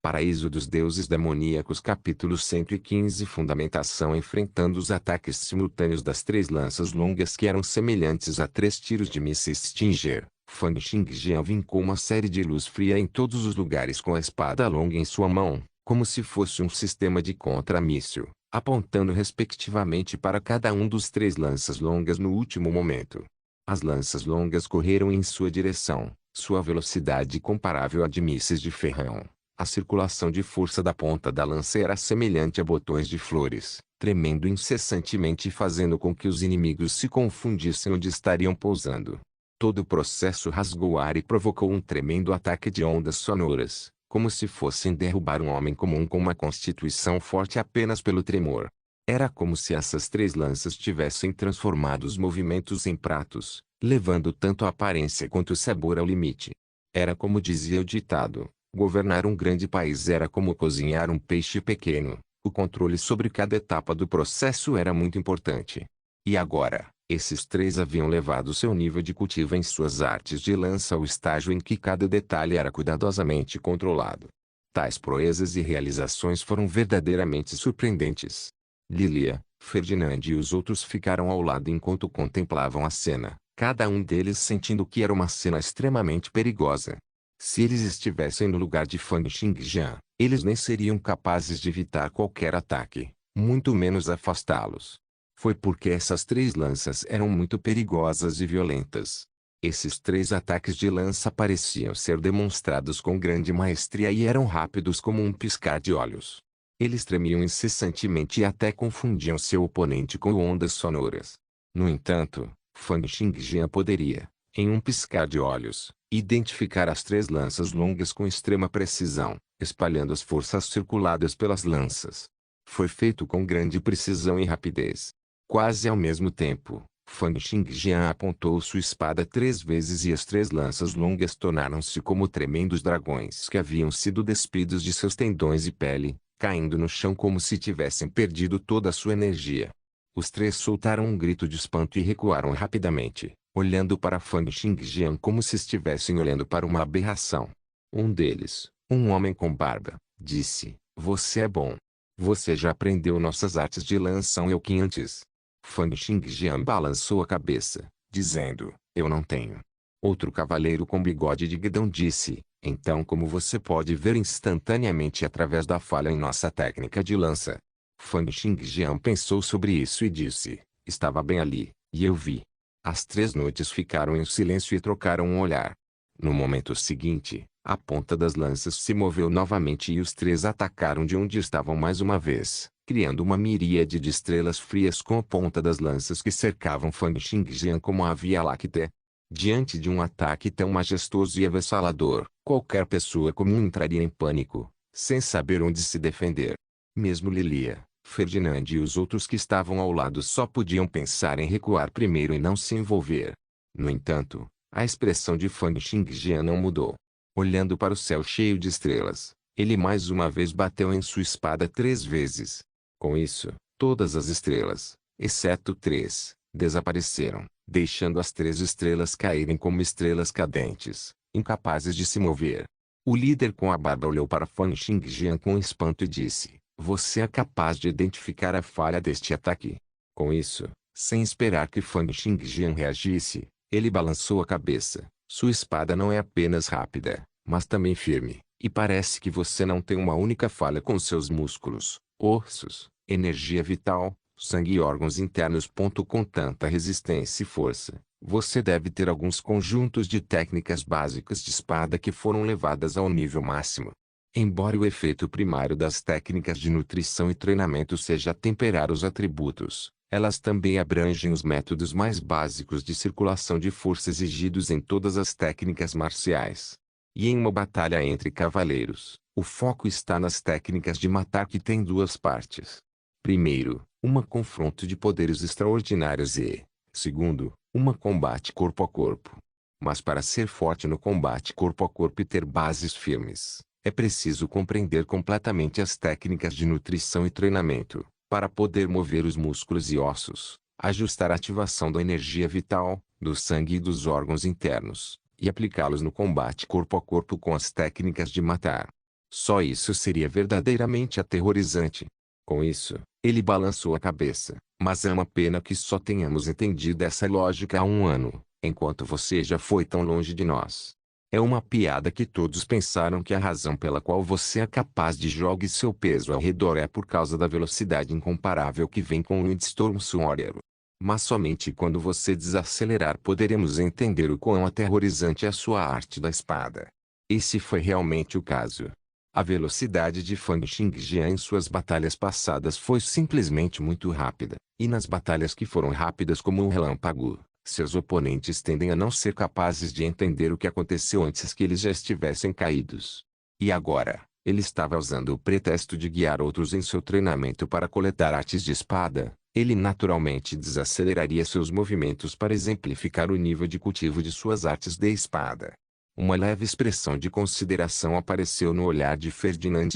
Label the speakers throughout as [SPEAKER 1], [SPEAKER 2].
[SPEAKER 1] Paraíso dos Deuses Demoníacos capítulo 115 Fundamentação enfrentando os ataques simultâneos das três lanças longas que eram semelhantes a três tiros de mísseis Stinger. Fang Xingjian vincou uma série de luz fria em todos os lugares com a espada longa em sua mão, como se fosse um sistema de contra-míssil, apontando respectivamente para cada um dos três lanças longas no último momento. As lanças longas correram em sua direção, sua velocidade comparável à de mísseis de ferrão. A circulação de força da ponta da lança era semelhante a botões de flores, tremendo incessantemente e fazendo com que os inimigos se confundissem onde estariam pousando. Todo o processo rasgou o ar e provocou um tremendo ataque de ondas sonoras, como se fossem derrubar um homem comum com uma constituição forte apenas pelo tremor. Era como se essas três lanças tivessem transformado os movimentos em pratos, levando tanto a aparência quanto o sabor ao limite. Era como dizia o ditado: governar um grande país era como cozinhar um peixe pequeno. O controle sobre cada etapa do processo era muito importante. E agora, esses três haviam levado seu nível de cultivo em suas artes de lança ao estágio em que cada detalhe era cuidadosamente controlado. Tais proezas e realizações foram verdadeiramente surpreendentes. Lilia, Ferdinand e os outros ficaram ao lado enquanto contemplavam a cena, cada um deles sentindo que era uma cena extremamente perigosa. Se eles estivessem no lugar de Fang Xingjian, eles nem seriam capazes de evitar qualquer ataque, muito menos afastá-los. Foi porque essas três lanças eram muito perigosas e violentas. Esses três ataques de lança pareciam ser demonstrados com grande maestria e eram rápidos como um piscar de olhos. Eles tremiam incessantemente e até confundiam seu oponente com ondas sonoras. No entanto, Fang Xingjian poderia, em um piscar de olhos, identificar as três lanças longas com extrema precisão, espalhando as forças circuladas pelas lanças. Foi feito com grande precisão e rapidez. Quase ao mesmo tempo, Fang Xingjian apontou sua espada três vezes e as três lanças longas tornaram-se como tremendos dragões que haviam sido despidos de seus tendões e pele, caindo no chão como se tivessem perdido toda a sua energia. Os três soltaram um grito de espanto e recuaram rapidamente, olhando para Fang Xingjian como se estivessem olhando para uma aberração. Um deles, um homem com barba, disse: "Você é bom. Você já aprendeu nossas artes de lança um Euqin antes?" Fang Xingjian balançou a cabeça, dizendo: "Eu não tenho." Outro cavaleiro com bigode de guidão disse: "Então como você pode ver instantaneamente através da falha em nossa técnica de lança?" Fang Xingjian pensou sobre isso e disse: "Estava bem ali, e eu vi." As três noites ficaram em silêncio e trocaram um olhar. No momento seguinte, a ponta das lanças se moveu novamente e os três atacaram de onde estavam mais uma vez, criando uma miríade de estrelas frias com a ponta das lanças que cercavam Fang Xingjian como a Via Láctea. Diante de um ataque tão majestoso e avassalador, qualquer pessoa comum entraria em pânico, sem saber onde se defender. Mesmo Lilia, Ferdinand e os outros que estavam ao lado só podiam pensar em recuar primeiro e não se envolver. No entanto, a expressão de Fang Xingjian não mudou. Olhando para o céu cheio de estrelas, ele mais uma vez bateu em sua espada três vezes. Com isso, todas as estrelas, exceto três, desapareceram, deixando as três estrelas caírem como estrelas cadentes, incapazes de se mover. O líder com a barba olhou para Fang Xingjian com espanto e disse: "Você é capaz de identificar a falha deste ataque?" Com isso, sem esperar que Fang Xingjian reagisse, ele balançou a cabeça. "Sua espada não é apenas rápida, mas também firme, e parece que você não tem uma única falha com seus músculos, ossos, energia vital, sangue e órgãos internos. Com tanta resistência e força, você deve ter alguns conjuntos de técnicas básicas de espada que foram levadas ao nível máximo." Embora o efeito primário das técnicas de nutrição e treinamento seja temperar os atributos, elas também abrangem os métodos mais básicos de circulação de força exigidos em todas as técnicas marciais. E em uma batalha entre cavaleiros, o foco está nas técnicas de matar que têm duas partes. Primeiro, um confronto de poderes extraordinários e, segundo, combate corpo a corpo. Mas para ser forte no combate corpo a corpo e ter bases firmes, é preciso compreender completamente as técnicas de nutrição e treinamento, para poder mover os músculos e ossos, ajustar a ativação da energia vital, do sangue e dos órgãos internos, e aplicá-los no combate corpo a corpo com as técnicas de matar. Só isso seria verdadeiramente aterrorizante. Com isso, ele balançou a cabeça. Mas é uma pena que só tenhamos entendido essa lógica há um ano, enquanto você já foi tão longe de nós. É uma piada que todos pensaram que a razão pela qual você é capaz de jogar seu peso ao redor é por causa da velocidade incomparável que vem com o Windstorm Warrior. Mas somente quando você desacelerar poderemos entender o quão aterrorizante é a sua arte da espada. Esse foi realmente o caso. A velocidade de Fang Xingjian em suas batalhas passadas foi simplesmente muito rápida, e nas batalhas que foram rápidas como um relâmpago, seus oponentes tendem a não ser capazes de entender o que aconteceu antes que eles já estivessem caídos. E agora, ele estava usando o pretexto de guiar outros em seu treinamento para coletar artes de espada. Ele naturalmente desaceleraria seus movimentos para exemplificar o nível de cultivo de suas artes de espada. Uma leve expressão de consideração apareceu no olhar de Ferdinand.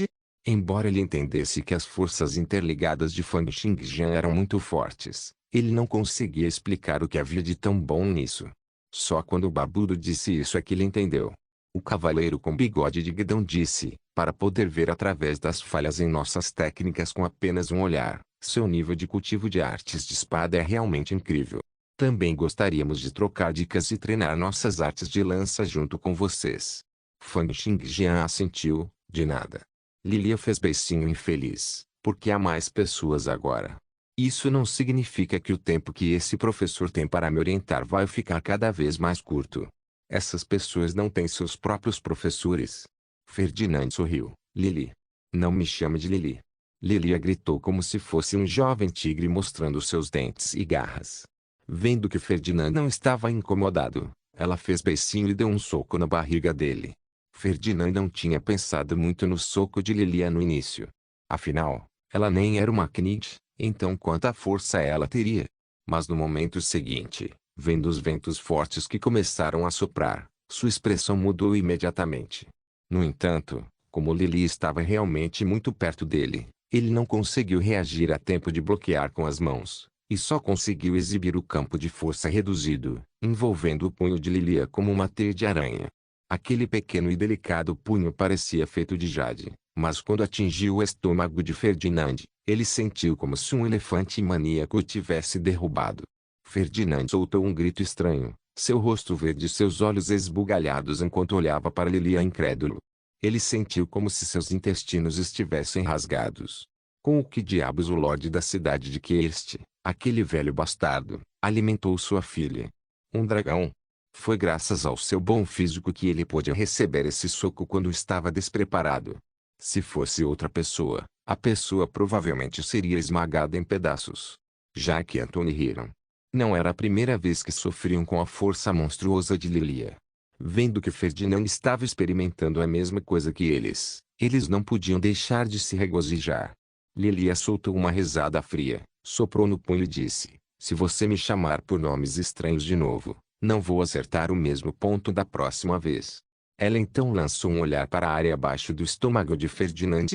[SPEAKER 1] Embora ele entendesse que as forças interligadas de Fang Xingjian eram muito fortes, ele não conseguia explicar o que havia de tão bom nisso. Só quando o barbudo disse isso é que ele entendeu. O cavaleiro com bigode de guidão disse, para poder ver através das falhas em nossas técnicas com apenas um olhar, seu nível de cultivo de artes de espada é realmente incrível. Também gostaríamos de trocar dicas e treinar nossas artes de lança junto com vocês. Fang Xingjian assentiu, de nada. Lilia fez beicinho infeliz, porque há mais pessoas agora. Isso não significa que o tempo que esse professor tem para me orientar vai ficar cada vez mais curto. Essas pessoas não têm seus próprios professores. Ferdinand sorriu. Lili. Não me chame de Lili. Lilia gritou como se fosse um jovem tigre mostrando seus dentes e garras. Vendo que Ferdinand não estava incomodado, ela fez beicinho e deu um soco na barriga dele. Ferdinand não tinha pensado muito no soco de Lilia no início. Afinal, ela nem era uma Knight, então quanta força ela teria? Mas no momento seguinte, vendo os ventos fortes que começaram a soprar, sua expressão mudou imediatamente. No entanto, como Lilia estava realmente muito perto dele, ele não conseguiu reagir a tempo de bloquear com as mãos, e só conseguiu exibir o campo de força reduzido, envolvendo o punho de Lilia como uma teia de aranha. Aquele pequeno e delicado punho parecia feito de jade, mas quando atingiu o estômago de Ferdinand, ele sentiu como se um elefante maníaco o tivesse derrubado. Ferdinand soltou um grito estranho, seu rosto verde e seus olhos esbugalhados enquanto olhava para Lilia incrédulo. Ele sentiu como se seus intestinos estivessem rasgados. Com o que diabos o Lorde da cidade de Keirst, aquele velho bastardo, alimentou sua filha? Um dragão? Foi graças ao seu bom físico que ele pôde receber esse soco quando estava despreparado. Se fosse outra pessoa, a pessoa provavelmente seria esmagada em pedaços. Já que Anthony riram. Não era a primeira vez que sofriam com a força monstruosa de Lilia. Vendo que Ferdinand estava experimentando a mesma coisa que eles não podiam deixar de se regozijar. Lilia soltou uma risada fria, soprou no punho e disse, se você me chamar por nomes estranhos de novo, não vou acertar o mesmo ponto da próxima vez. Ela então lançou um olhar para a área abaixo do estômago de Ferdinand.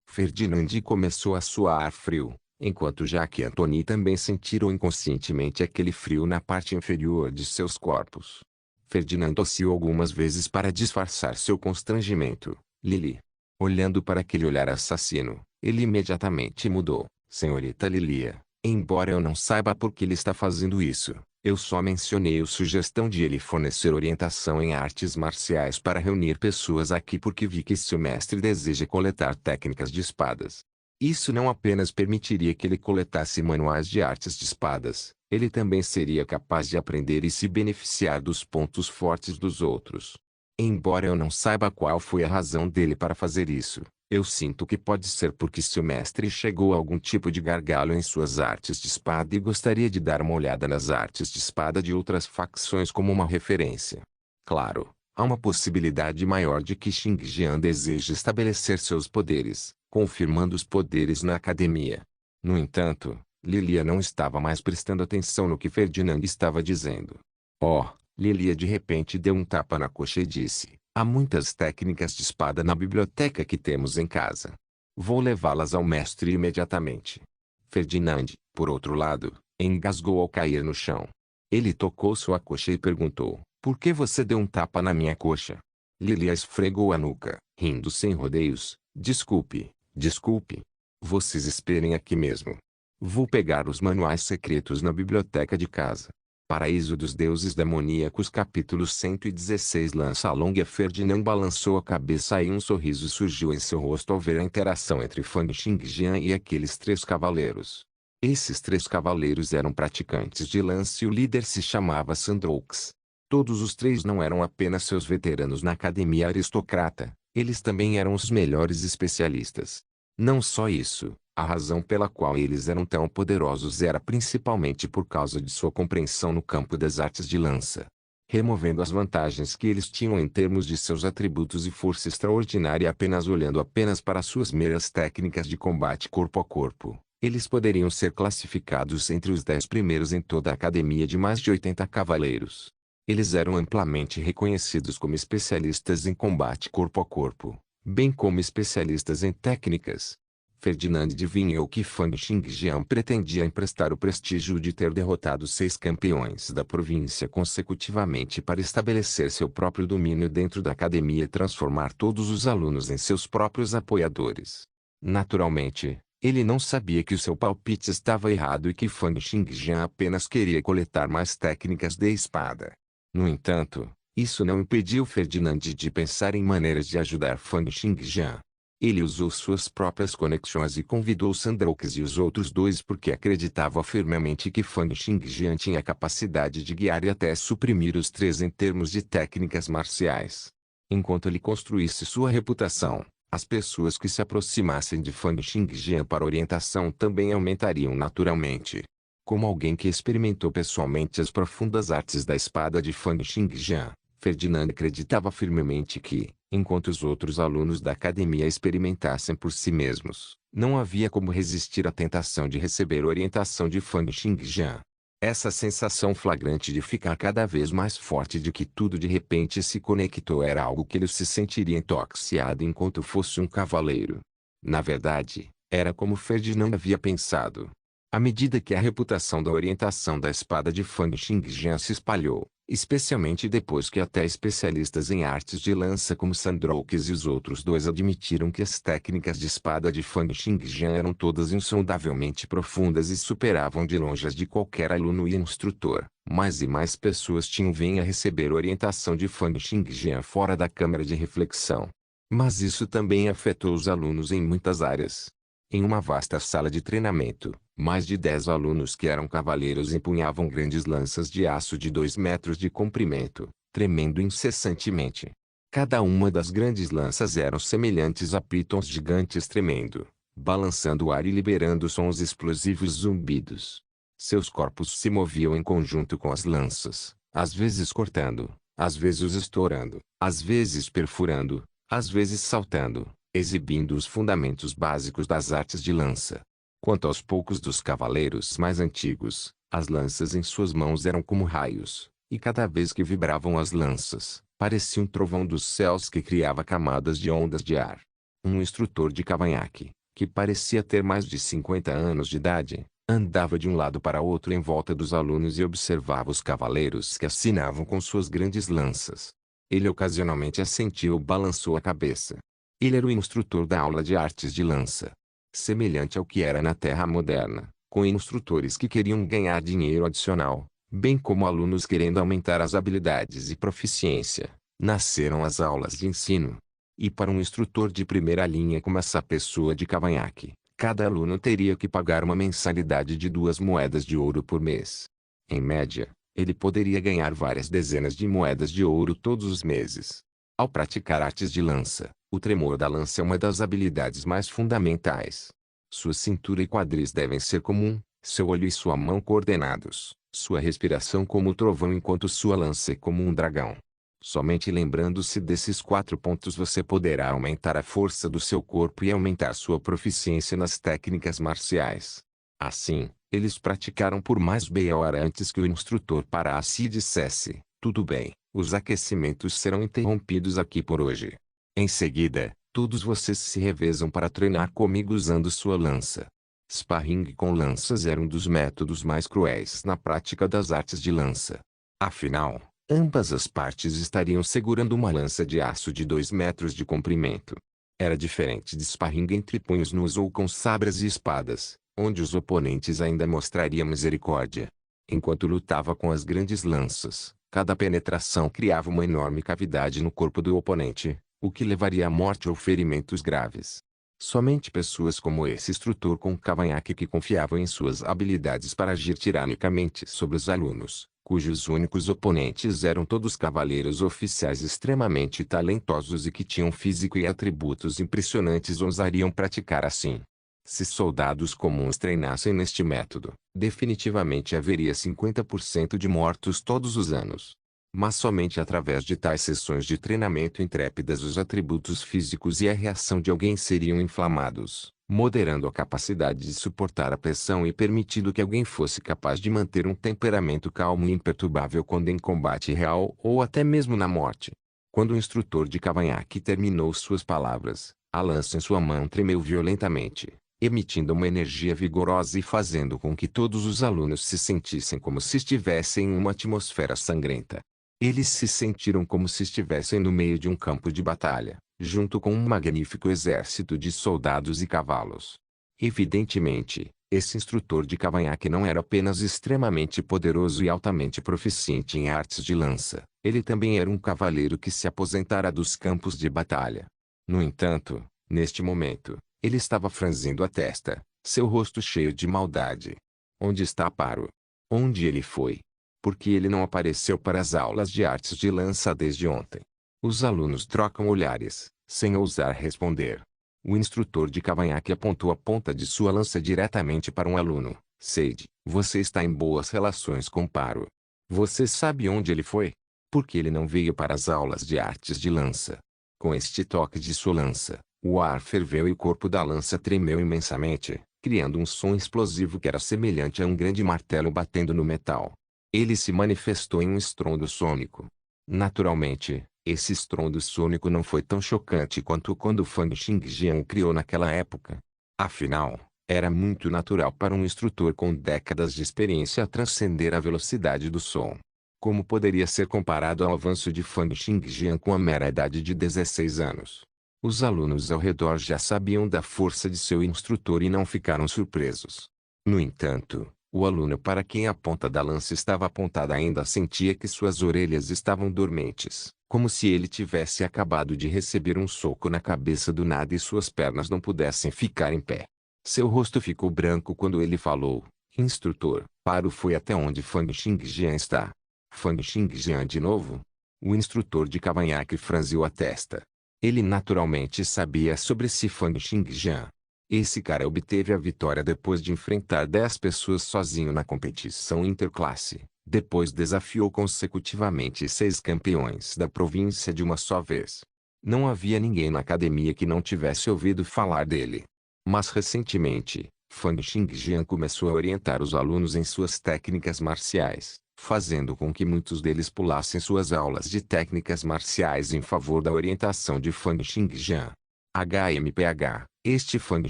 [SPEAKER 1] Ferdinand começou a suar frio, enquanto Jack e Anthony também sentiram inconscientemente aquele frio na parte inferior de seus corpos. Ferdinand tossiu algumas vezes para disfarçar seu constrangimento. Lili. Olhando para aquele olhar assassino, ele imediatamente mudou. Senhorita Lilia, embora eu não saiba por que ele está fazendo isso, eu só mencionei a sugestão de ele fornecer orientação em artes marciais para reunir pessoas aqui porque vi que seu mestre deseja coletar técnicas de espadas. Isso não apenas permitiria que ele coletasse manuais de artes de espadas, ele também seria capaz de aprender e se beneficiar dos pontos fortes dos outros. Embora eu não saiba qual foi a razão dele para fazer isso, eu sinto que pode ser porque seu mestre chegou a algum tipo de gargalo em suas artes de espada e gostaria de dar uma olhada nas artes de espada de outras facções como uma referência. Claro, há uma possibilidade maior de que Xingjian deseje estabelecer seus poderes, confirmando os poderes na academia. No entanto, Lilia não estava mais prestando atenção no que Ferdinand estava dizendo. Oh, Lilia de repente deu um tapa na coxa e disse, há muitas técnicas de espada na biblioteca que temos em casa. Vou levá-las ao mestre imediatamente. Ferdinand, por outro lado, engasgou ao cair no chão. Ele tocou sua coxa e perguntou, por que você deu um tapa na minha coxa? Lilia esfregou a nuca, rindo sem rodeios. Desculpe, desculpe. Vocês esperem aqui mesmo. Vou pegar os manuais secretos na biblioteca de casa. Paraíso dos Deuses Demoníacos capítulo 116 Lança longa. Ferdinand balançou a cabeça e um sorriso surgiu em seu rosto ao ver a interação entre Fang Xingjian e aqueles três cavaleiros. Esses três cavaleiros eram praticantes de lance e o líder se chamava Sandroux. Todos os três não eram apenas seus veteranos na academia aristocrata, eles também eram os melhores especialistas. Não só isso, a razão pela qual eles eram tão poderosos era principalmente por causa de sua compreensão no campo das artes de lança. Removendo as vantagens que eles tinham em termos de seus atributos e força extraordinária apenas olhando para suas meras técnicas de combate corpo a corpo, eles poderiam ser classificados entre os 10 primeiros em toda a academia de mais de 80 cavaleiros. Eles eram amplamente reconhecidos como especialistas em combate corpo a corpo, bem como especialistas em técnicas. Ferdinand adivinhou que Fang Xingjian pretendia emprestar o prestígio de ter derrotado 6 campeões da província consecutivamente para estabelecer seu próprio domínio dentro da academia e transformar todos os alunos em seus próprios apoiadores. Naturalmente, ele não sabia que o seu palpite estava errado e que Fang Xingjian apenas queria coletar mais técnicas de espada. No entanto, isso não impediu Ferdinand de pensar em maneiras de ajudar Fang Xingjian. Ele usou suas próprias conexões e convidou Sandroux e os outros dois porque acreditava firmemente que Fang Xingjian tinha a capacidade de guiar e até suprimir os três em termos de técnicas marciais. Enquanto ele construísse sua reputação, as pessoas que se aproximassem de Fang Xingjian para orientação também aumentariam naturalmente. Como alguém que experimentou pessoalmente as profundas artes da espada de Fang Xingjian, Ferdinand acreditava firmemente que, enquanto os outros alunos da academia experimentassem por si mesmos, não havia como resistir à tentação de receber orientação de Fang Xingjian. Essa sensação flagrante de ficar cada vez mais forte de que tudo de repente se conectou era algo que ele se sentiria intoxicado enquanto fosse um cavaleiro. Na verdade, era como Ferdinand havia pensado. À medida que a reputação da orientação da espada de Fang Xingjian se espalhou, especialmente depois que até especialistas em artes de lança como Sandroux e os outros dois admitiram que as técnicas de espada de Fang Xingjian eram todas insondavelmente profundas e superavam de longe as de qualquer aluno e instrutor, mais e mais pessoas tinham vindo a receber orientação de Fang Xingjian fora da câmara de reflexão. Mas isso também afetou os alunos em muitas áreas. Em uma vasta sala de treinamento, mais de 10 alunos que eram cavaleiros empunhavam grandes lanças de aço de 2 metros de comprimento, tremendo incessantemente. Cada uma das grandes lanças eram semelhantes a pitons gigantes tremendo, balançando o ar e liberando sons explosivos zumbidos. Seus corpos se moviam em conjunto com as lanças, às vezes cortando, às vezes estourando, às vezes perfurando, às vezes saltando, exibindo os fundamentos básicos das artes de lança. Quanto aos poucos dos cavaleiros mais antigos, as lanças em suas mãos eram como raios, e cada vez que vibravam as lanças, parecia um trovão dos céus que criava camadas de ondas de ar. Um instrutor de cavanhaque, que parecia ter mais de 50 anos de idade, andava de um lado para outro em volta dos alunos e observava os cavaleiros que assinavam com suas grandes lanças. Ele ocasionalmente assentiu ou balançou a cabeça. Ele era o instrutor da aula de artes de lança. Semelhante ao que era na Terra moderna, com instrutores que queriam ganhar dinheiro adicional, bem como alunos querendo aumentar as habilidades e proficiência, nasceram as aulas de ensino. E para um instrutor de primeira linha como essa pessoa de cavanhaque, cada aluno teria que pagar uma mensalidade de 2 moedas de ouro por mês. Em média, ele poderia ganhar várias dezenas de moedas de ouro todos os meses. Ao praticar artes de lança, o tremor da lança é uma das habilidades mais fundamentais. Sua cintura e quadris devem ser comum, seu olho e sua mão coordenados, sua respiração como o trovão enquanto sua lança é como um dragão. Somente lembrando-se desses 4 pontos você poderá aumentar a força do seu corpo e aumentar sua proficiência nas técnicas marciais. Assim, eles praticaram por mais meia hora antes que o instrutor parasse e dissesse: "Tudo bem, os aquecimentos serão interrompidos aqui por hoje. Em seguida, todos vocês se revezam para treinar comigo usando sua lança." Sparring com lanças era um dos métodos mais cruéis na prática das artes de lança. Afinal, Ambas as partes estariam segurando uma lança de aço de 2 metros de comprimento. Era diferente de sparring entre punhos nus ou com sabres e espadas, onde os oponentes ainda mostrariam misericórdia. Enquanto lutava com as grandes lanças, cada penetração criava uma enorme cavidade no corpo do oponente, o que levaria à morte ou ferimentos graves. Somente pessoas como esse instrutor com cavanhaque que confiavam em suas habilidades para agir tiranicamente sobre os alunos, cujos únicos oponentes eram todos cavaleiros oficiais extremamente talentosos e que tinham físico e atributos impressionantes, ousariam praticar assim. Se soldados comuns treinassem neste método, definitivamente haveria 50% de mortos todos os anos. Mas somente através de tais sessões de treinamento intrépidas os atributos físicos e a reação de alguém seriam inflamados, moderando a capacidade de suportar a pressão e permitindo que alguém fosse capaz de manter um temperamento calmo e imperturbável quando em combate real ou até mesmo na morte. Quando o instrutor de cavanhaque terminou suas palavras, a lança em sua mão tremeu violentamente, emitindo uma energia vigorosa e fazendo com que todos os alunos se sentissem como se estivessem em uma atmosfera sangrenta. Eles se sentiram como se estivessem no meio de um campo de batalha, junto com um magnífico exército de soldados e cavalos. Evidentemente, esse instrutor de cavanhaque não era apenas extremamente poderoso e altamente proficiente em artes de lança, ele também era um cavaleiro que se aposentara dos campos de batalha. No entanto, neste momento, ele estava franzindo a testa, seu rosto cheio de maldade. Onde está Paro? Onde ele foi? Por que ele não apareceu para as aulas de artes de lança desde ontem? Os alunos trocam olhares, sem ousar responder. O instrutor de cavanhaque apontou a ponta de sua lança diretamente para um aluno. Sage, você está em boas relações com Paro. Você sabe onde ele foi? Por que ele não veio para as aulas de artes de lança? Com este toque de sua lança, o ar ferveu e o corpo da lança tremeu imensamente, criando um som explosivo que era semelhante a um grande martelo batendo no metal. Ele se manifestou em um estrondo sônico. Naturalmente, esse estrondo sônico não foi tão chocante quanto quando Fang Xingjian o criou naquela época. Afinal, era muito natural para um instrutor com décadas de experiência transcender a velocidade do som. Como poderia ser comparado ao avanço de Fang Xingjian com a mera idade de 16 anos? Os alunos ao redor já sabiam da força de seu instrutor e não ficaram surpresos. No entanto, o aluno para quem a ponta da lança estava apontada ainda sentia que suas orelhas estavam dormentes, como se ele tivesse acabado de receber um soco na cabeça do nada e suas pernas não pudessem ficar em pé. Seu rosto ficou branco quando ele falou: Instrutor, Paro foi até onde Fang Xingjian está. Fang Xingjian de novo? O instrutor de cavanhaque franziu a testa. Ele naturalmente sabia sobre si Fang Xingjian. Esse cara obteve a vitória depois de enfrentar 10 pessoas sozinho na competição interclasse. Depois desafiou consecutivamente 6 campeões da província de uma só vez. Não havia ninguém na academia que não tivesse ouvido falar dele. Mas recentemente, Fang Xingjian começou a orientar os alunos em suas técnicas marciais, fazendo com que muitos deles pulassem suas aulas de técnicas marciais em favor da orientação de Fang Xingjian. HMPH, este Fang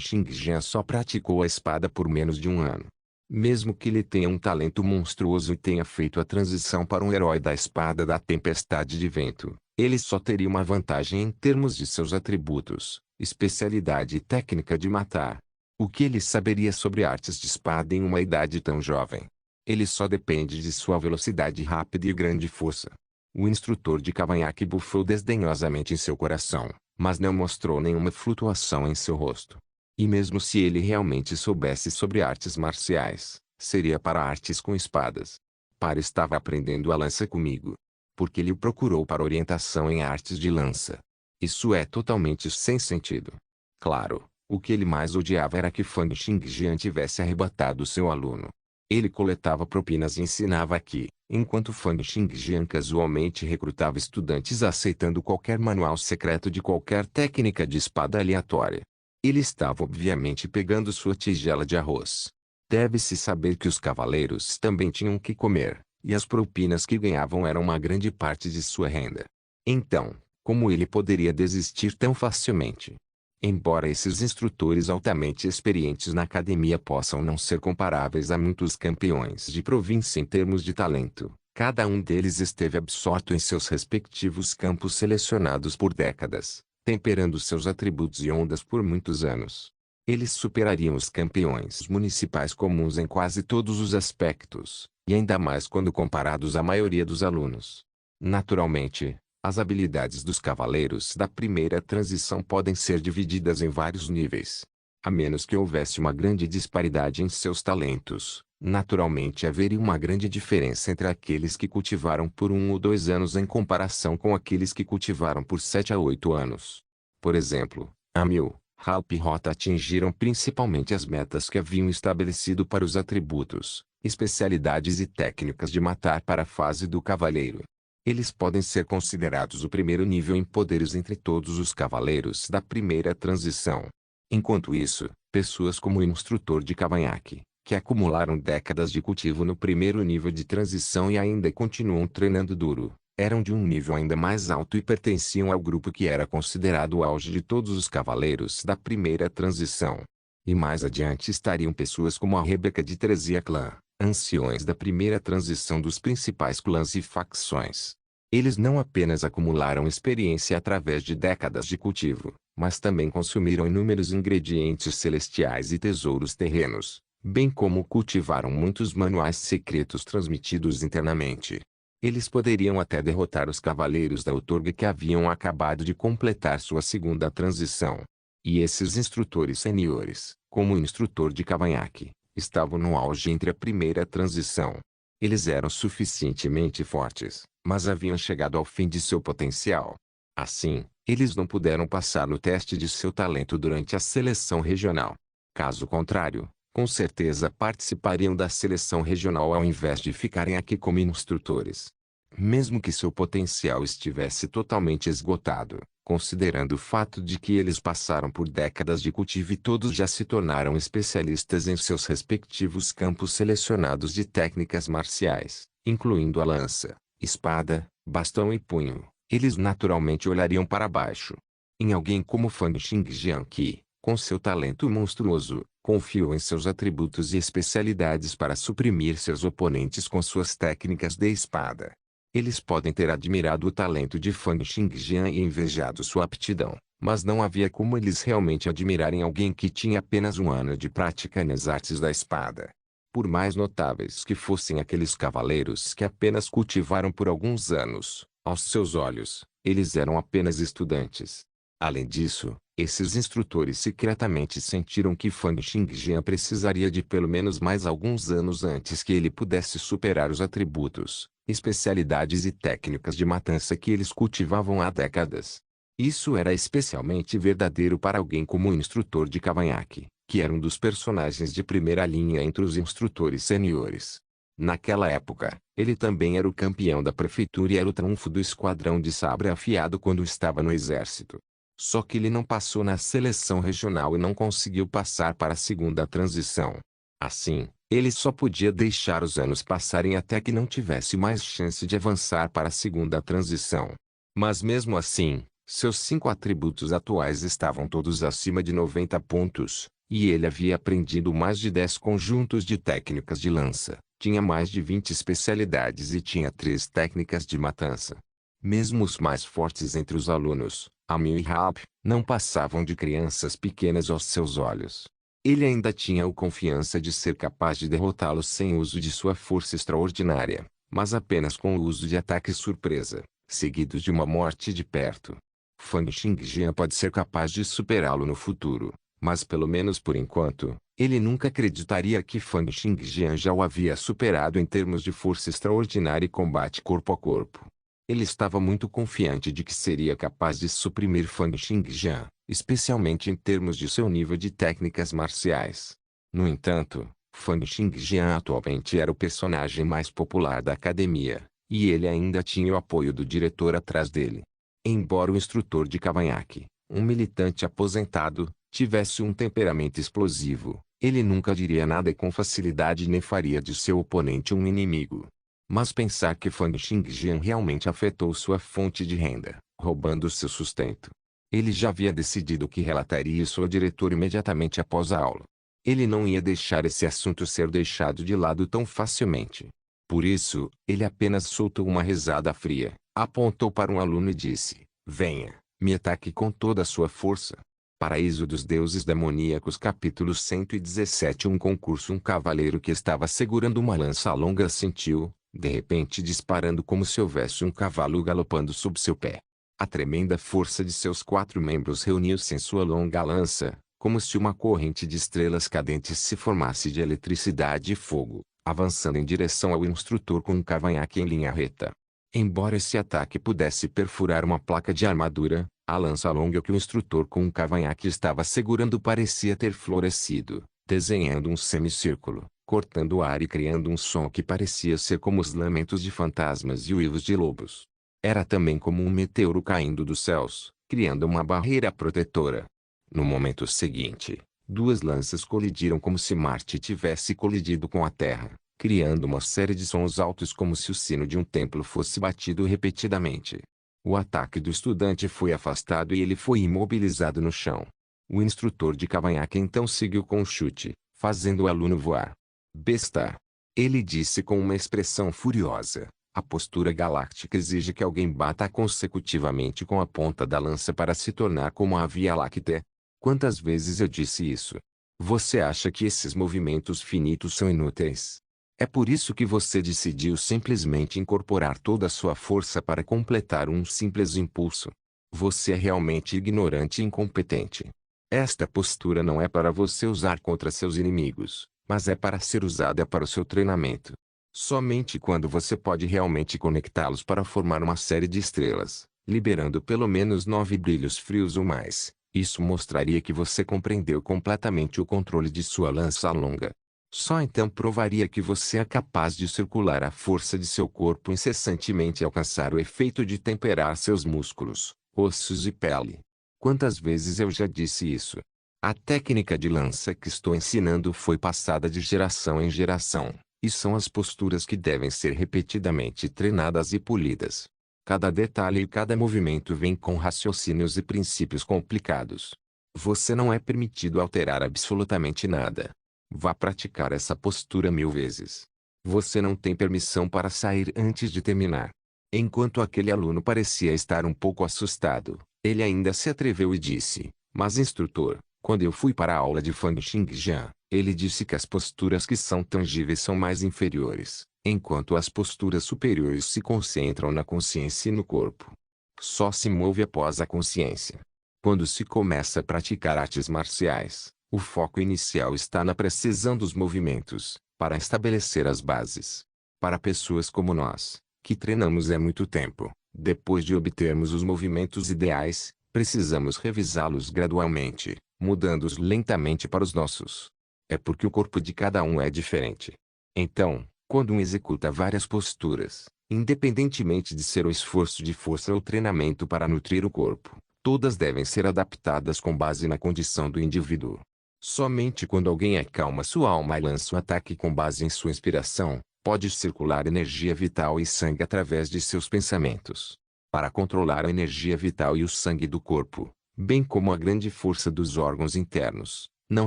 [SPEAKER 1] Xingjian só praticou a espada por menos de um ano. Mesmo que ele tenha um talento monstruoso e tenha feito a transição para um herói da espada da tempestade de vento, ele só teria uma vantagem em termos de seus atributos, especialidade e técnica de matar. O que ele saberia sobre artes de espada em uma idade tão jovem? Ele só depende de sua velocidade rápida e grande força. O instrutor de cavanhaque bufou desdenhosamente em seu coração, mas não mostrou nenhuma flutuação em seu rosto. E mesmo se ele realmente soubesse sobre artes marciais, seria para artes com espadas. Para estava aprendendo a lança comigo. Porque ele o procurou para orientação em artes de lança. Isso é totalmente sem sentido. Claro, o que ele mais odiava era que Fang Xingjian tivesse arrebatado seu aluno. Ele coletava propinas e ensinava aqui, enquanto Fang Xingjian casualmente recrutava estudantes aceitando qualquer manual secreto de qualquer técnica de espada aleatória. Ele estava obviamente pegando sua tigela de arroz. Deve-se saber que os cavaleiros também tinham que comer, e as propinas que ganhavam eram uma grande parte de sua renda. Então, como ele poderia desistir tão facilmente? Embora esses instrutores altamente experientes na academia possam não ser comparáveis a muitos campeões de província em termos de talento, Cada um deles esteve absorto em seus respectivos campos selecionados por décadas, temperando seus atributos e ondas por muitos anos. Eles superariam os campeões municipais comuns em quase todos os aspectos, e ainda mais quando comparados à maioria dos alunos. Naturalmente, as habilidades dos cavaleiros da primeira transição podem ser divididas em vários níveis. A menos que houvesse uma grande disparidade em seus talentos, naturalmente haveria uma grande diferença entre aqueles que cultivaram por 1 ou 2 anos em comparação com aqueles que cultivaram por 7 a 8 anos. Por exemplo, Amil, Halp e Rota atingiram principalmente as metas que haviam estabelecido para os atributos, especialidades e técnicas de matar para a fase do cavaleiro. Eles podem ser considerados o primeiro nível em poderes entre todos os cavaleiros da primeira transição. Enquanto isso, pessoas como o instrutor de cavanhaque, que acumularam décadas de cultivo no primeiro nível de transição e ainda continuam treinando duro, eram de um nível ainda mais alto e pertenciam ao grupo que era considerado o auge de todos os cavaleiros da primeira transição. E mais adiante estariam pessoas como a Rebeca de Trezia Clã, anciões da primeira transição dos principais clãs e facções. Eles não apenas acumularam experiência através de décadas de cultivo, mas também consumiram inúmeros ingredientes celestiais e tesouros terrenos, bem como cultivaram muitos manuais secretos transmitidos internamente. Eles poderiam até derrotar os cavaleiros da outorga que haviam acabado de completar sua segunda transição. E esses instrutores seniores, como o instrutor de cavanhaque, estavam no auge entre a primeira transição. Eles eram suficientemente fortes, mas haviam chegado ao fim de seu potencial. Assim, eles não puderam passar no teste de seu talento durante a seleção regional. Caso contrário, com certeza participariam da seleção regional ao invés de ficarem aqui como instrutores. Mesmo que seu potencial estivesse totalmente esgotado, considerando o fato de que eles passaram por décadas de cultivo e todos já se tornaram especialistas em seus respectivos campos selecionados de técnicas marciais, incluindo a lança, espada, bastão e punho, eles naturalmente olhariam para baixo. Em alguém como Fang Xingjian que, com seu talento monstruoso, confiou em seus atributos e especialidades para suprimir seus oponentes com suas técnicas de espada. Eles podem ter admirado o talento de Fang Xingjian e invejado sua aptidão, mas não havia como eles realmente admirarem alguém que tinha apenas 1 ano de prática nas artes da espada. Por mais notáveis que fossem aqueles cavaleiros que apenas cultivaram por alguns anos, aos seus olhos, eles eram apenas estudantes. Além disso, esses instrutores secretamente sentiram que Fang Xingjian precisaria de pelo menos mais alguns anos antes que ele pudesse superar os atributos, especialidades e técnicas de matança que eles cultivavam há décadas. Isso era especialmente verdadeiro para alguém como o instrutor de cavanhaque, que era um dos personagens de primeira linha entre os instrutores seniores. Naquela época, ele também era o campeão da prefeitura e era o trunfo do esquadrão de sabre afiado quando estava no exército. Só que ele não passou na seleção regional e não conseguiu passar para a segunda transição. Assim, ele só podia deixar os anos passarem até que não tivesse mais chance de avançar para a segunda transição. Mas mesmo assim, seus 5 atributos atuais estavam todos acima de 90 pontos, e ele havia aprendido mais de 10 conjuntos de técnicas de lança, tinha mais de 20 especialidades e tinha 3 técnicas de matança. Mesmo os mais fortes entre os alunos, Amil e Halp, não passavam de crianças pequenas aos seus olhos. Ele ainda tinha a confiança de ser capaz de derrotá-los sem uso de sua força extraordinária, mas apenas com o uso de ataque surpresa, seguidos de uma morte de perto. Fang Xingjian pode ser capaz de superá-lo no futuro, mas pelo menos por enquanto, ele nunca acreditaria que Fang Xingjian já o havia superado em termos de força extraordinária e combate corpo a corpo. Ele estava muito confiante de que seria capaz de suprimir Fang Xingjian, especialmente em termos de seu nível de técnicas marciais. No entanto, Fang Xingjian atualmente era o personagem mais popular da academia, e ele ainda tinha o apoio do diretor atrás dele. Embora o instrutor de cavanhaque, um militante aposentado, tivesse um temperamento explosivo, ele nunca diria nada com facilidade nem faria de seu oponente um inimigo. Mas pensar que Fang Xingjian realmente afetou sua fonte de renda, roubando seu sustento. Ele já havia decidido que relataria isso ao diretor imediatamente após a aula. Ele não ia deixar esse assunto ser deixado de lado tão facilmente. Por isso, ele apenas soltou uma risada fria, apontou para um aluno e disse: venha, me ataque com toda a sua força. Paraíso dos Deuses Demoníacos capítulo 117. Um concurso. Um cavaleiro que estava segurando uma lança longa sentiu, de repente, disparando como se houvesse um cavalo galopando sob seu pé. A tremenda força de seus 4 membros reuniu-se em sua longa lança, como se uma corrente de estrelas cadentes se formasse de eletricidade e fogo, avançando em direção ao instrutor com um cavanhaque em linha reta. Embora esse ataque pudesse perfurar uma placa de armadura, a lança longa que o instrutor com um cavanhaque estava segurando parecia ter florescido, desenhando um semicírculo, cortando o ar e criando um som que parecia ser como os lamentos de fantasmas e uivos de lobos. Era também como um meteoro caindo dos céus, criando uma barreira protetora. No momento seguinte, 2 lanças colidiram como se Marte tivesse colidido com a Terra, criando uma série de sons altos como se o sino de um templo fosse batido repetidamente. O ataque do estudante foi afastado e ele foi imobilizado no chão. O instrutor de cavanhaque então seguiu com o chute, fazendo o aluno voar. Besta! Ele disse com uma expressão furiosa. A postura galáctica exige que alguém bata consecutivamente com a ponta da lança para se tornar como a Via Láctea. Quantas vezes eu disse isso? Você acha que esses movimentos finitos são inúteis? É por isso que você decidiu simplesmente incorporar toda a sua força para completar um simples impulso. Você é realmente ignorante e incompetente. Esta postura não é para você usar contra seus inimigos, mas é para ser usada para o seu treinamento. Somente quando você pode realmente conectá-los para formar uma série de estrelas, liberando pelo menos 9 brilhos frios ou mais, isso mostraria que você compreendeu completamente o controle de sua lança longa. Só então provaria que você é capaz de circular a força de seu corpo incessantemente e alcançar o efeito de temperar seus músculos, ossos e pele. Quantas vezes eu já disse isso? A técnica de lança que estou ensinando foi passada de geração em geração, e são as posturas que devem ser repetidamente treinadas e polidas. Cada detalhe e cada movimento vem com raciocínios e princípios complicados. Você não é permitido alterar absolutamente nada. Vá praticar essa postura 1000 vezes. Você não tem permissão para sair antes de terminar. Enquanto aquele aluno parecia estar um pouco assustado, ele ainda se atreveu e disse: mas instrutor, quando eu fui para a aula de Fang Xingjian, ele disse que as posturas que são tangíveis são mais inferiores, enquanto as posturas superiores se concentram na consciência e no corpo. Só se move após a consciência. Quando se começa a praticar artes marciais, o foco inicial está na precisão dos movimentos, para estabelecer as bases. Para pessoas como nós, que treinamos há muito tempo, depois de obtermos os movimentos ideais, precisamos revisá-los gradualmente, mudando-os lentamente para os nossos. É porque o corpo de cada um é diferente. Então, quando um executa várias posturas, independentemente de ser o esforço de força ou treinamento para nutrir o corpo, todas devem ser adaptadas com base na condição do indivíduo. Somente quando alguém acalma sua alma e lança um ataque com base em sua inspiração, pode circular energia vital e sangue através de seus pensamentos. Para controlar a energia vital e o sangue do corpo, bem como a grande força dos órgãos internos, não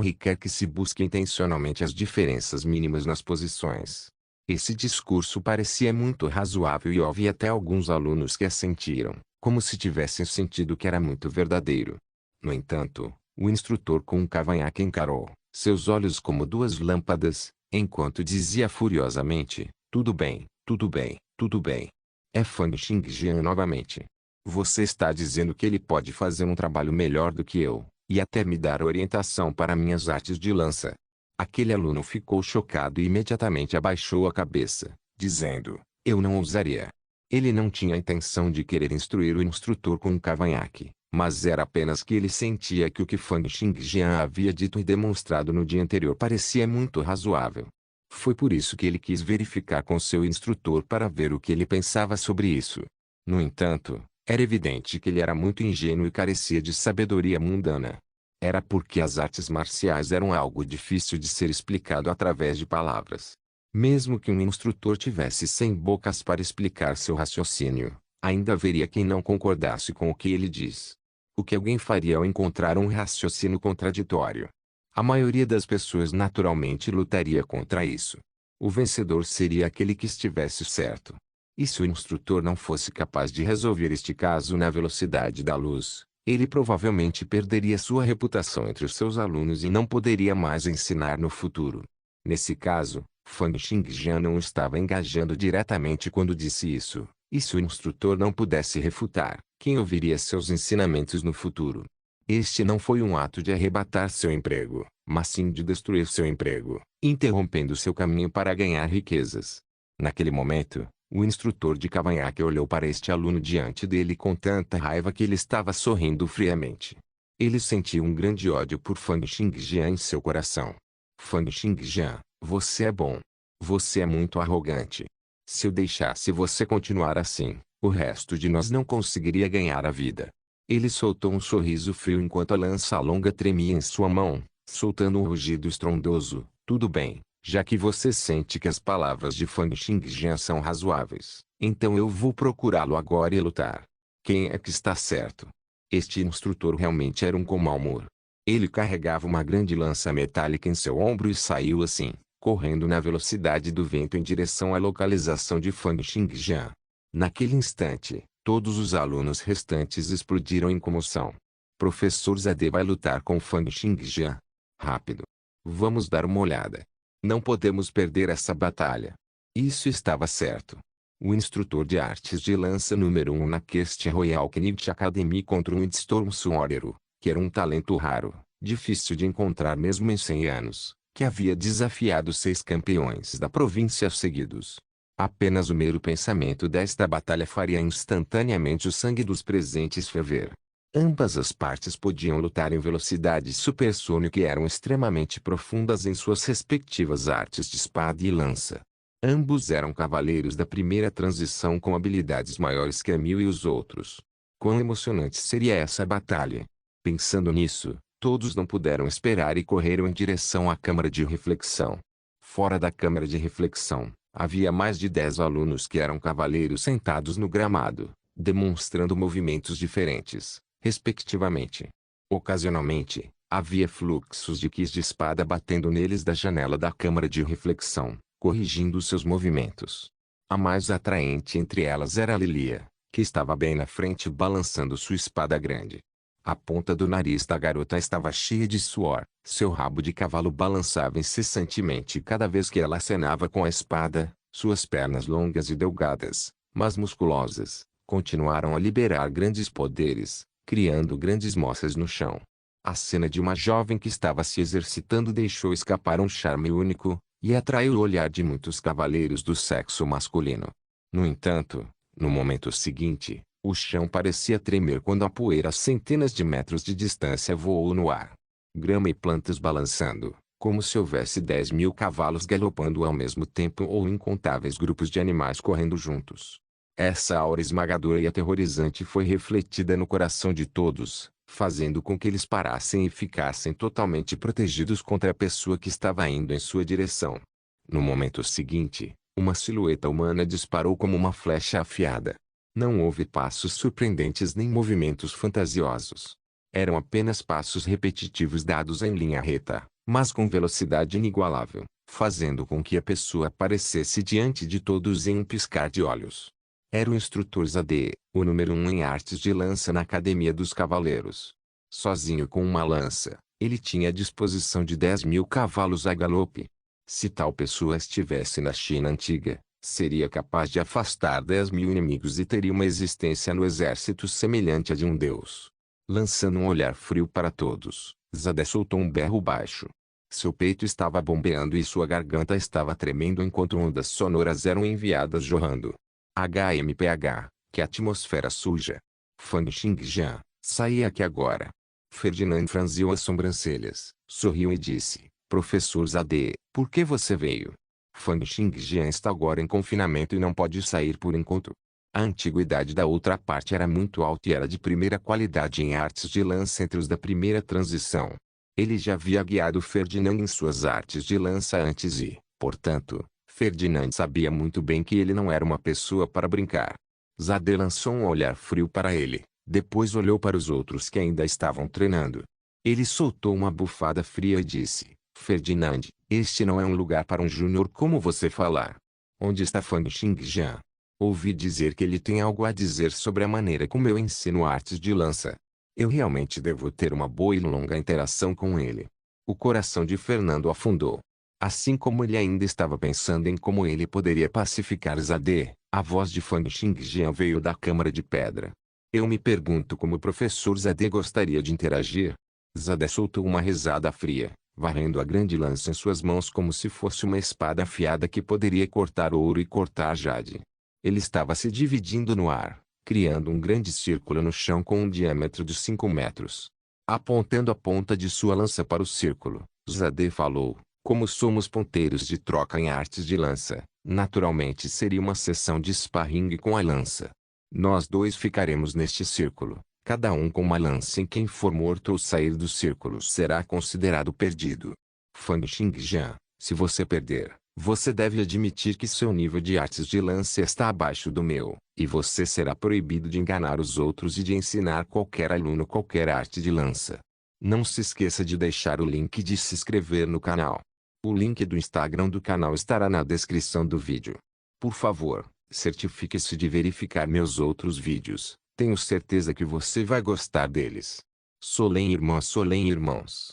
[SPEAKER 1] requer que se busque intencionalmente as diferenças mínimas nas posições. Esse discurso parecia muito razoável e houve até alguns alunos que assentiram, como se tivessem sentido que era muito verdadeiro. No entanto, o instrutor com um cavanhaque encarou, seus olhos como 2 lâmpadas, enquanto dizia furiosamente: tudo bem, tudo bem, tudo bem. É Fang Xingjian novamente. Você está dizendo que ele pode fazer um trabalho melhor do que eu, e até me dar orientação para minhas artes de lança. Aquele aluno ficou chocado e imediatamente abaixou a cabeça, dizendo: eu não ousaria. Ele não tinha a intenção de querer instruir o instrutor com um cavanhaque, mas era apenas que ele sentia que o que Fang Xingjian havia dito e demonstrado no dia anterior parecia muito razoável. Foi por isso que ele quis verificar com seu instrutor para ver o que ele pensava sobre isso. No entanto, era evidente que ele era muito ingênuo e carecia de sabedoria mundana. Era porque as artes marciais eram algo difícil de ser explicado através de palavras. Mesmo que um instrutor tivesse 100 bocas para explicar seu raciocínio, ainda haveria quem não concordasse com o que ele diz. O que alguém faria ao encontrar um raciocínio contraditório? A maioria das pessoas naturalmente lutaria contra isso. O vencedor seria aquele que estivesse certo. E se o instrutor não fosse capaz de resolver este caso na velocidade da luz, ele provavelmente perderia sua reputação entre os seus alunos e não poderia mais ensinar no futuro. Nesse caso, Fang Xingjian não estava engajando diretamente quando disse isso, e se o instrutor não pudesse refutar, quem ouviria seus ensinamentos no futuro? Este não foi um ato de arrebatar seu emprego, mas sim de destruir seu emprego, interrompendo seu caminho para ganhar riquezas. Naquele momento, o instrutor de cavanhaque olhou para este aluno diante dele com tanta raiva que ele estava sorrindo friamente. Ele sentiu um grande ódio por Fang Xingjian em seu coração. Fang Xingjian, você é bom. Você é muito arrogante. Se eu deixasse você continuar assim, o resto de nós não conseguiria ganhar a vida. Ele soltou um sorriso frio enquanto a lança longa tremia em sua mão, soltando um rugido estrondoso. Tudo bem, já que você sente que as palavras de Fang Xingjian são razoáveis, então eu vou procurá-lo agora e lutar. Quem é que está certo? Este instrutor realmente era um com mau humor. Ele carregava uma grande lança metálica em seu ombro e saiu assim, correndo na velocidade do vento em direção à localização de Fang Xingjian. Naquele instante, todos os alunos restantes explodiram em comoção. Professor Zade vai lutar com Fang Xingjian. Rápido. Vamos dar uma olhada. Não podemos perder essa batalha. Isso estava certo. O instrutor de artes de lança número 1 na Quest Royal Knight Academy contra um Storm Sworder, que era um talento raro, difícil de encontrar mesmo em 100 anos, que havia desafiado 6 campeões da província seguidos. Apenas o mero pensamento desta batalha faria instantaneamente o sangue dos presentes ferver. Ambas as partes podiam lutar em velocidade supersônica e eram extremamente profundas em suas respectivas artes de espada e lança. Ambos eram cavaleiros da primeira transição com habilidades maiores que a Mil e os outros. Quão emocionante seria essa batalha! Pensando nisso, todos não puderam esperar e correram em direção à câmara de reflexão. Fora da câmara de reflexão, havia mais de 10 alunos que eram cavaleiros sentados no gramado, demonstrando movimentos diferentes, respectivamente. Ocasionalmente, havia fluxos de quis de espada batendo neles da janela da câmara de reflexão, corrigindo seus movimentos. A mais atraente entre elas era Lilia, que estava bem na frente balançando sua espada grande. A ponta do nariz da garota estava cheia de suor, seu rabo de cavalo balançava incessantemente cada vez que ela acenava com a espada, suas pernas longas e delgadas, mas musculosas, continuaram a liberar grandes poderes, criando grandes moças no chão. A cena de uma jovem que estava se exercitando deixou escapar um charme único, e atraiu o olhar de muitos cavaleiros do sexo masculino. No entanto, no momento seguinte, o chão parecia tremer quando a poeira a centenas de metros de distância voou no ar. Grama e plantas balançando, como se houvesse 10.000 cavalos galopando ao mesmo tempo ou incontáveis grupos de animais correndo juntos. Essa aura esmagadora e aterrorizante foi refletida no coração de todos, fazendo com que eles parassem e ficassem totalmente protegidos contra a pessoa que estava indo em sua direção. No momento seguinte, uma silhueta humana disparou como uma flecha afiada. Não houve passos surpreendentes nem movimentos fantasiosos. Eram apenas passos repetitivos dados em linha reta, mas com velocidade inigualável, fazendo com que a pessoa aparecesse diante de todos em um piscar de olhos. Era o instrutor Zade, o número 1 em artes de lança na Academia dos Cavaleiros. Sozinho com uma lança, ele tinha à disposição de 10.000 cavalos a galope. Se tal pessoa estivesse na China antiga, seria capaz de afastar 10.000 inimigos e teria uma existência no exército semelhante à de um deus. Lançando um olhar frio para todos, Zade soltou um berro baixo. Seu peito estava bombeando e sua garganta estava tremendo enquanto ondas sonoras eram enviadas jorrando. HMPH, que atmosfera suja. Fang Xingjian, saia aqui agora. Ferdinand franziu as sobrancelhas, sorriu e disse, Professor Zade, por que você veio? Fang Xingjian está agora em confinamento e não pode sair por enquanto. A antiguidade da outra parte era muito alta e era de primeira qualidade em artes de lança entre os da primeira transição. Ele já havia guiado Ferdinand em suas artes de lança antes e, portanto, Ferdinand sabia muito bem que ele não era uma pessoa para brincar. Zade lançou um olhar frio para ele, depois olhou para os outros que ainda estavam treinando. Ele soltou uma bufada fria e disse, Ferdinand, este não é um lugar para um júnior como você falar. Onde está Fang Xingjian? Ouvi dizer que ele tem algo a dizer sobre a maneira como eu ensino artes de lança. Eu realmente devo ter uma boa e longa interação com ele. O coração de Fernando afundou. Assim como ele ainda estava pensando em como ele poderia pacificar Zade, a voz de Fang Xingjian veio da câmara de pedra. Eu me pergunto como o professor Zade gostaria de interagir. Zade soltou uma risada fria, varrendo a grande lança em suas mãos como se fosse uma espada afiada que poderia cortar ouro e cortar jade. Ele estava se dividindo no ar, criando um grande círculo no chão com um diâmetro de 5 metros. Apontando a ponta de sua lança para o círculo, Zade falou: como somos ponteiros de troca em artes de lança, naturalmente seria uma sessão de sparring com a lança. Nós dois ficaremos neste círculo, cada um com uma lança e quem for morto ou sair do círculo será considerado perdido. Fang Xingjian, se você perder, você deve admitir que seu nível de artes de lança está abaixo do meu, e você será proibido de enganar os outros e de ensinar qualquer aluno qualquer arte de lança. Não se esqueça de deixar o link de se inscrever no canal. O link do Instagram do canal estará na descrição do vídeo. Por favor, certifique-se de verificar meus outros vídeos, tenho certeza que você vai gostar deles. Solém irmãs, Solém irmãos.